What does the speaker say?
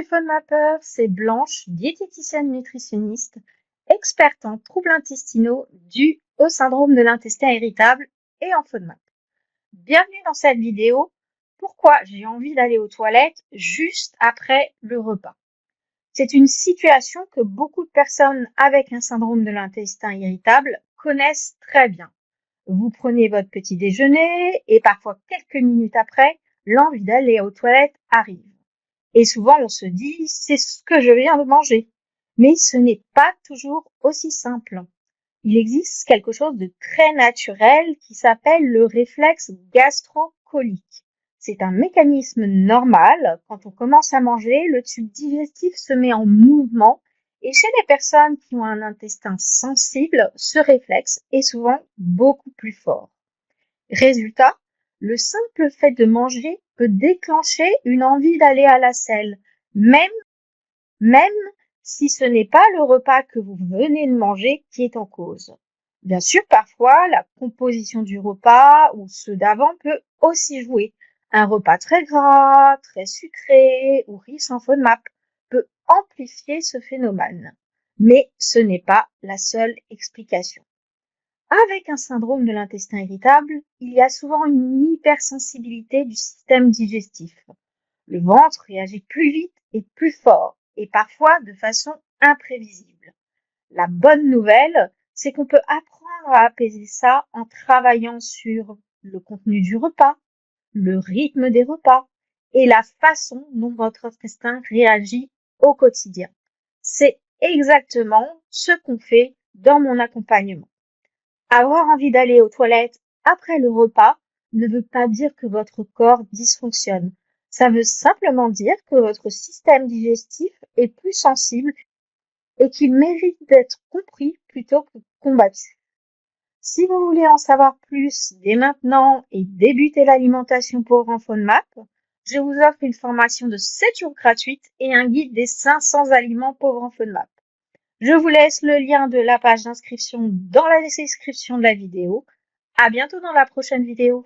mes FODMAPpers, c'est Blanche, diététicienne nutritionniste, experte en troubles intestinaux dus au syndrome de l'intestin irritable et en FODMAP. Bienvenue dans cette vidéo. Pourquoi j'ai envie d'aller aux toilettes juste après le repas? C'est une situation que beaucoup de personnes avec un syndrome de l'intestin irritable connaissent très bien. Vous prenez votre petit déjeuner et parfois quelques minutes après, l'envie d'aller aux toilettes arrive. Et souvent, on se dit, c'est ce que je viens de manger. Mais ce n'est pas toujours aussi simple. Il existe quelque chose de très naturel qui s'appelle le réflexe gastro-colique. C'est un mécanisme normal. Quand on commence à manger, le tube digestif se met en mouvement et chez les personnes qui ont un intestin sensible, ce réflexe est souvent beaucoup plus fort. Résultat, le simple fait de manger peut déclencher une envie d'aller à la selle, même si ce n'est pas le repas que vous venez de manger qui est en cause. Bien sûr, parfois, la composition du repas ou ceux d'avant peut aussi jouer. Un repas très gras, très sucré ou riche en FODMAP peut amplifier ce phénomène. Mais ce n'est pas la seule explication. Avec un syndrome de l'intestin irritable, il y a souvent une hypersensibilité du système digestif. Le ventre réagit plus vite et plus fort, et parfois de façon imprévisible. La bonne nouvelle, c'est qu'on peut apprendre à apaiser ça en travaillant sur le contenu du repas, le rythme des repas et la façon dont votre intestin réagit au quotidien. C'est exactement ce qu'on fait dans mon accompagnement. Avoir envie d'aller aux toilettes après le repas ne veut pas dire que votre corps dysfonctionne. Ça veut simplement dire que votre système digestif est plus sensible et qu'il mérite d'être compris plutôt que combattu. Si vous voulez en savoir plus dès maintenant et débuter l'alimentation pauvre en FODMAP, je vous offre une formation de 7 jours gratuite et un guide des 500 aliments pauvres en FODMAP. Je vous laisse le lien de la page d'inscription dans la description de la vidéo. À bientôt dans la prochaine vidéo.